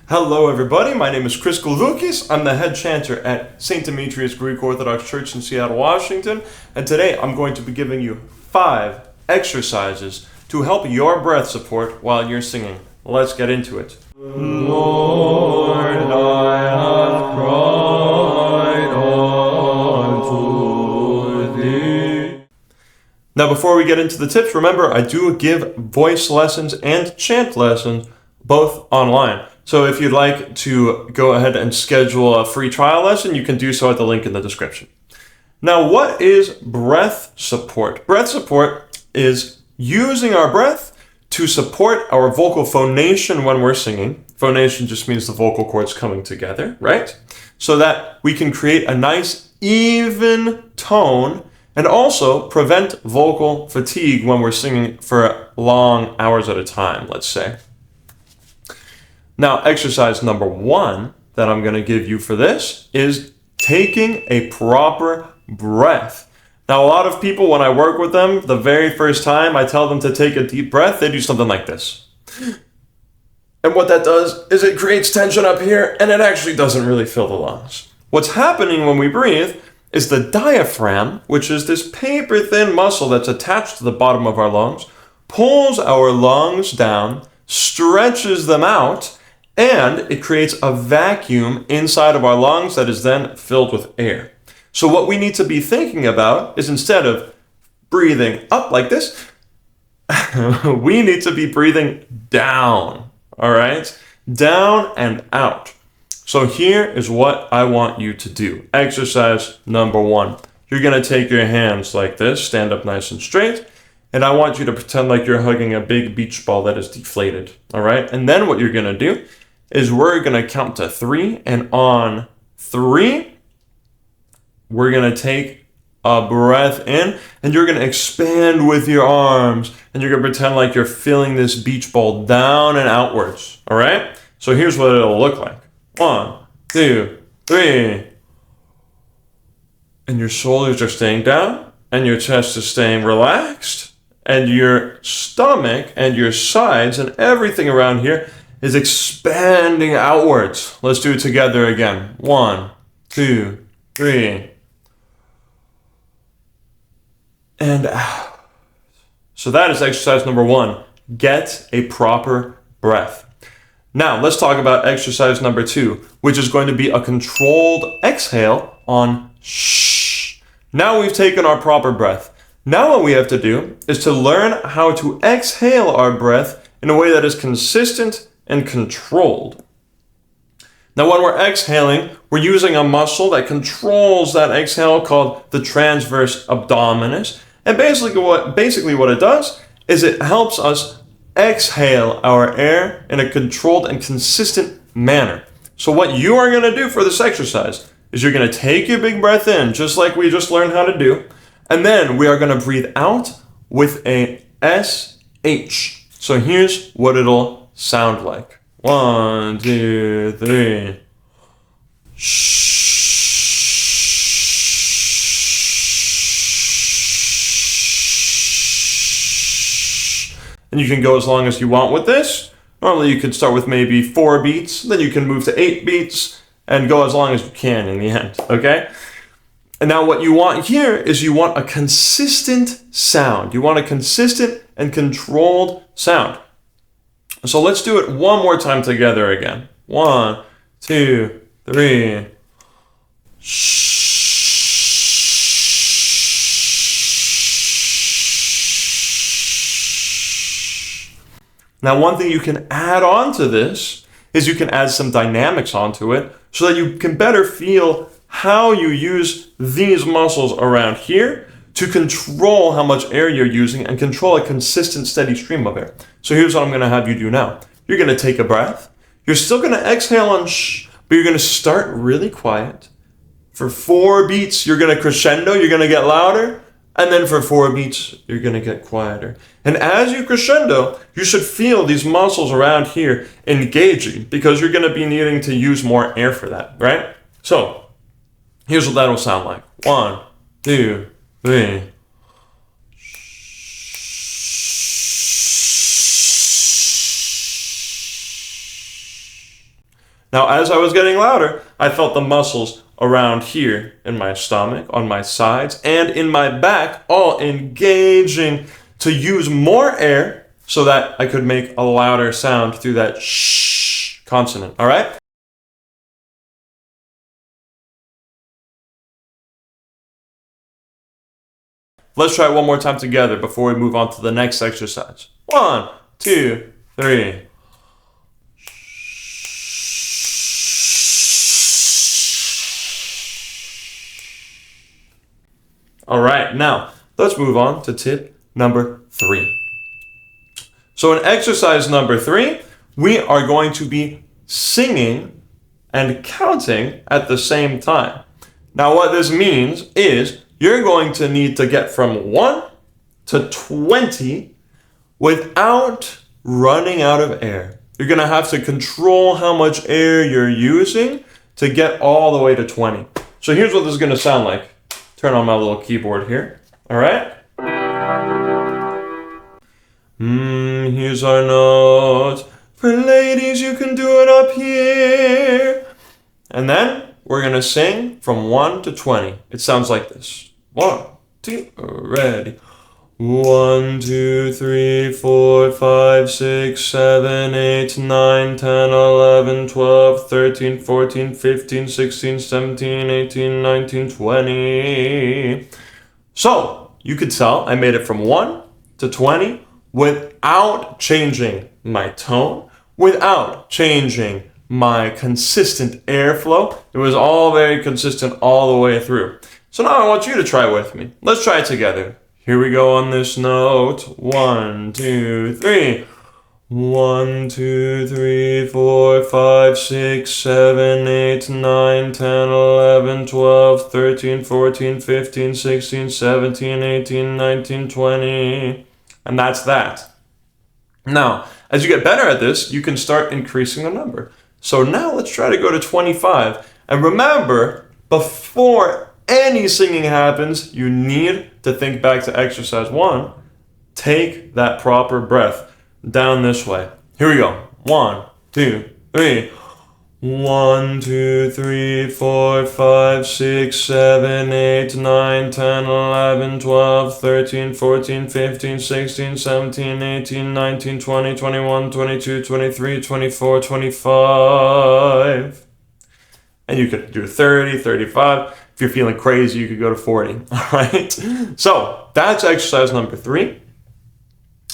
Hello everybody, my name is Chris Glavoukis. I'm the head chanter at St. Demetrius Greek Orthodox Church in Seattle, Washington, and today I'm going to be giving you 5 exercises to help your breath support while you're singing. Let's get into it. Lord, I have cried unto thee. Now before we get into the tips, remember I do give voice lessons and chant lessons both online. So if you'd like to go ahead and schedule a free trial lesson, you can do so at the link in the description. Now, what is breath support? Breath support is using our breath to support our vocal phonation when we're singing. Phonation just means the vocal cords coming together, right? So that we can create a nice, even tone and also prevent vocal fatigue when we're singing for long hours at a time, let's say. Now, exercise number 1 that I'm going to give you for this is taking a proper breath. Now, a lot of people, when I work with them, the very first time I tell them to take a deep breath, they do something like this. And what that does is it creates tension up here, and it actually doesn't really fill the lungs. What's happening when we breathe is the diaphragm, which is this paper-thin muscle that's attached to the bottom of our lungs, pulls our lungs down, stretches them out, and it creates a vacuum inside of our lungs that is then filled with air. So what we need to be thinking about is instead of breathing up like this, we need to be breathing down, all right? Down and out. So here is what I want you to do. Exercise number 1. You're going to take your hands like this, stand up nice and straight, and I want you to pretend like you're hugging a big beach ball that is deflated, all right? And then what you're going to do is we're going to count to 3, and on 3, we're going to take a breath in, and you're going to expand with your arms, and you're going to pretend like you're filling this beach ball down and outwards, all right? So here's what it'll look like. 1, 2, 3. And your shoulders are staying down, and your chest is staying relaxed, and your stomach and your sides and everything around here is expanding outwards. Let's do it together again. 1, 2, 3. And out. So that is exercise number 1. Get a proper breath. Now, let's talk about exercise number 2, which is going to be a controlled exhale on shh. Now we've taken our proper breath. Now what we have to do is to learn how to exhale our breath in a way that is consistent and controlled. Now when we're exhaling, we're using a muscle that controls that exhale called the transverse abdominis. And basically what it does is it helps us exhale our air in a controlled and consistent manner. So what you are going to do for this exercise is you're going to take your big breath in, just like we just learned how to do, and then we are going to breathe out with a SH. So here's what it'll sound like. 1, 2, 3. Shh. And you can go as long as you want with this. Normally you could start with maybe 4 beats, then you can move to 8 beats and go as long as you can in the end, okay? And now what you want here is you want a consistent sound. You want a consistent and controlled sound. So let's do it one more time together again. 1, 2, 3. Now, one thing you can add on to this is you can add some dynamics onto it so that you can better feel how you use these muscles around here to control how much air you're using and control a consistent, steady stream of air. So here's what I'm going to have you do now. You're going to take a breath. You're still going to exhale on shh, but you're going to start really quiet. For 4 beats, you're going to crescendo, you're going to get louder, and then for 4 beats, you're going to get quieter. And as you crescendo, you should feel these muscles around here engaging because you're going to be needing to use more air for that, right? So here's what that'll sound like. 1, 2, 3. Now, as I was getting louder, I felt the muscles around here in my stomach, on my sides, and in my back all engaging to use more air so that I could make a louder sound through that shh consonant, all right? Let's try it one more time together before we move on to the next exercise. 1, 2, 3. All right, now let's move on to tip number 3. So in exercise number 3, we are going to be singing and counting at the same time. Now what this means is you're going to need to get from 1 to 20 without running out of air. You're going to have to control how much air you're using to get all the way to 20. So here's what this is going to sound like. Turn on my little keyboard here. All right? Here's our note. For ladies, you can do it up here. And then we're going to sing from 1 to 20. It sounds like this. 1, 2, ready. 1, 2, 3, 4, 5, 6, 7, 8, 9, 10, 11, 12, 13, 14, 15, 16, 17, 18, 19, 20. So, you could tell I made it from 1 to 20 without changing my tone, without changing my consistent airflow. It was all very consistent all the way through. So now I want you to try with me. Let's try it together. Here we go on this note. 1, 2, 3. 1, 2, 3, 4, 5, 6, 7, 8, 9, 10, 11, 12, 13, 14, 15, 16, 17, 18, 19, 20. And that's that. Now, as you get better at this, you can start increasing the number. So now let's try to go to 25. And remember, before any singing happens, you need to think back to exercise 1. Take that proper breath down this way. Here we go. 1, 2, 3. 1, 2, 3, 4, 5, 6, 7, 8, 9, 10, 11, 12, 13, 14, 15, 16, 17, 18, 19, 20, 21, 22, 23, 24, 25. And you could do 30, 35. If you're feeling crazy, you could go to 40. All right? So that's exercise number 3.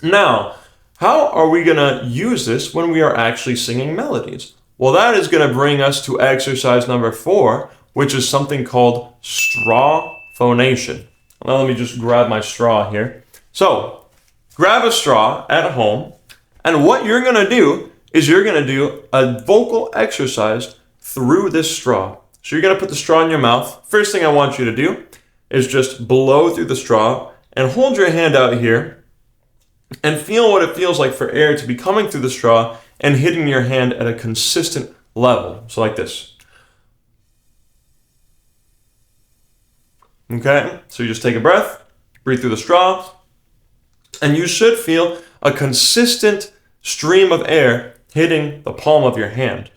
Now, how are we going to use this when we are actually singing melodies? Well, that is going to bring us to exercise number 4, which is something called straw phonation. Now, let me just grab my straw here. So, grab a straw at home, and what you're going to do is you're going to do a vocal exercise through this straw. So you're going to put the straw in your mouth. First thing I want you to do is just blow through the straw and hold your hand out here and feel what it feels like for air to be coming through the straw and hitting your hand at a consistent level. So like this. Okay, so you just take a breath, breathe through the straw, and you should feel a consistent stream of air hitting the palm of your hand.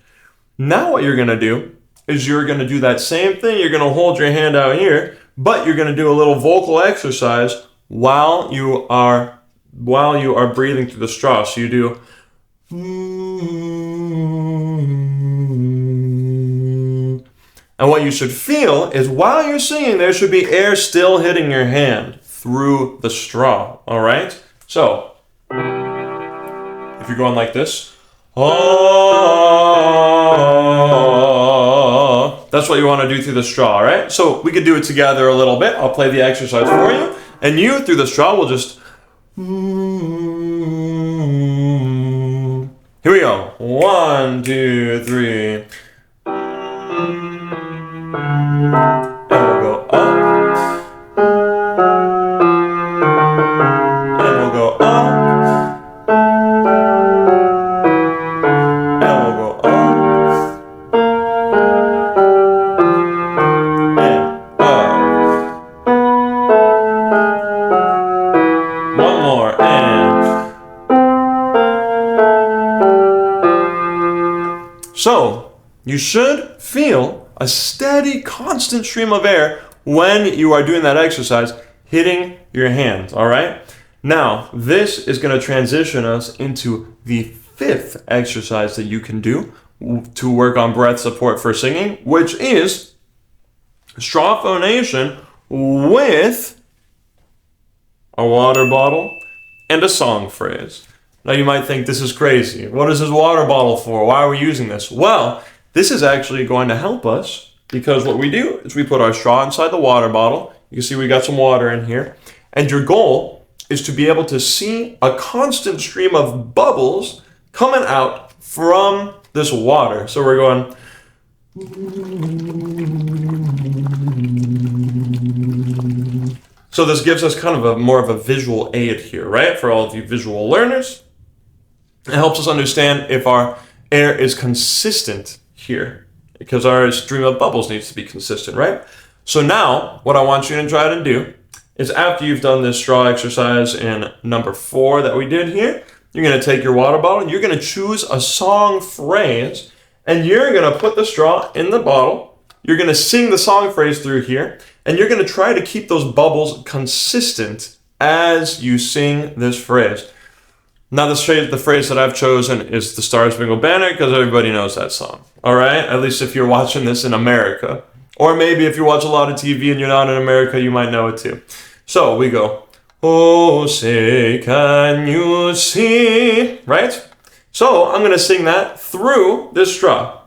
Now what you're going to do is you're going to do that same thing. You're going to hold your hand out here, but you're going to do a little vocal exercise while you are breathing through the straw. So you do and what you should feel is while you're singing, there should be air still hitting your hand through the straw. All right? So, if you're going like this, that's what you want to do through the straw, all right? So, we could do it together a little bit. I'll play the exercise for you. And you, through the straw, will just... Here we go. 1, 2, 3. And we'll go up. And we'll go up. And we'll go up. And up. One more. And. So, you should feel a steady, constant stream of air when you are doing that exercise hitting your hands, all right? Now, this is going to transition us into the fifth exercise that you can do to work on breath support for singing, which is straw phonation with a water bottle and a song phrase. Now you might think this is crazy. What is this water bottle for? Why are we using this? Well, this is actually going to help us because what we do is we put our straw inside the water bottle. You can see we got some water in here. And your goal is to be able to see a constant stream of bubbles coming out from this water. So we're going. So this gives us kind of more of a visual aid here, right? For all of you visual learners. It helps us understand if our air is consistent here because our stream of bubbles needs to be consistent, right? So now what I want you to try to do is after you've done this straw exercise in number 4 that we did here, you're going to take your water bottle and you're going to choose a song phrase and you're going to put the straw in the bottle. You're going to sing the song phrase through here and you're going to try to keep those bubbles consistent as you sing this phrase. Now, the phrase that I've chosen is the Star Spangled Banner because everybody knows that song. All right? At least if you're watching this in America. Or maybe if you watch a lot of TV and you're not in America, you might know it too. So we go, oh, say, can you see? Right? So I'm going to sing that through this straw.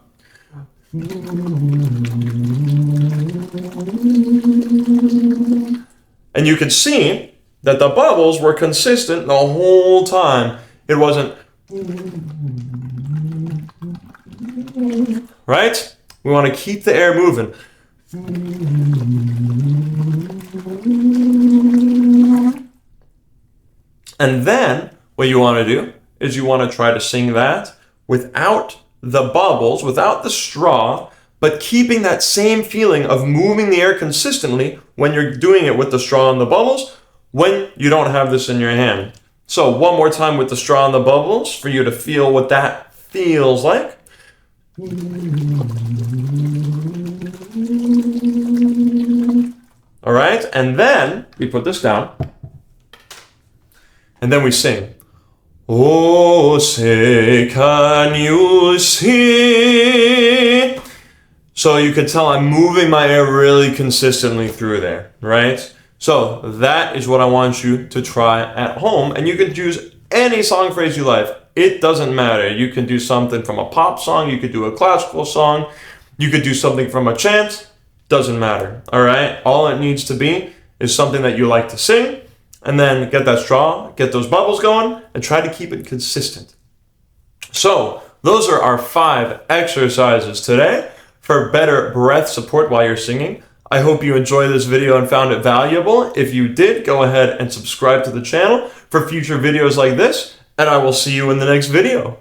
And you can see that the bubbles were consistent the whole time. It wasn't, right? We want to keep the air moving. And then what you want to do is you want to try to sing that without the bubbles, without the straw, but keeping that same feeling of moving the air consistently when you're doing it with the straw and the bubbles when you don't have this in your hand. So one more time with the straw and the bubbles for you to feel what that feels like. All right, and then we put this down, and then we sing. Oh, say, can you see? So you can tell I'm moving my air really consistently through there, right? So that is what I want you to try at home, and you can choose any song phrase you like. It doesn't matter. You can do something from a pop song, you could do a classical song, you could do something from a chant. Doesn't matter, all right? All it needs to be is something that you like to sing, and then get that straw, get those bubbles going, and try to keep it consistent. So those are our 5 exercises today for better breath support while you're singing. I hope you enjoyed this video and found it valuable. If you did, go ahead and subscribe to the channel for future videos like this, and I will see you in the next video.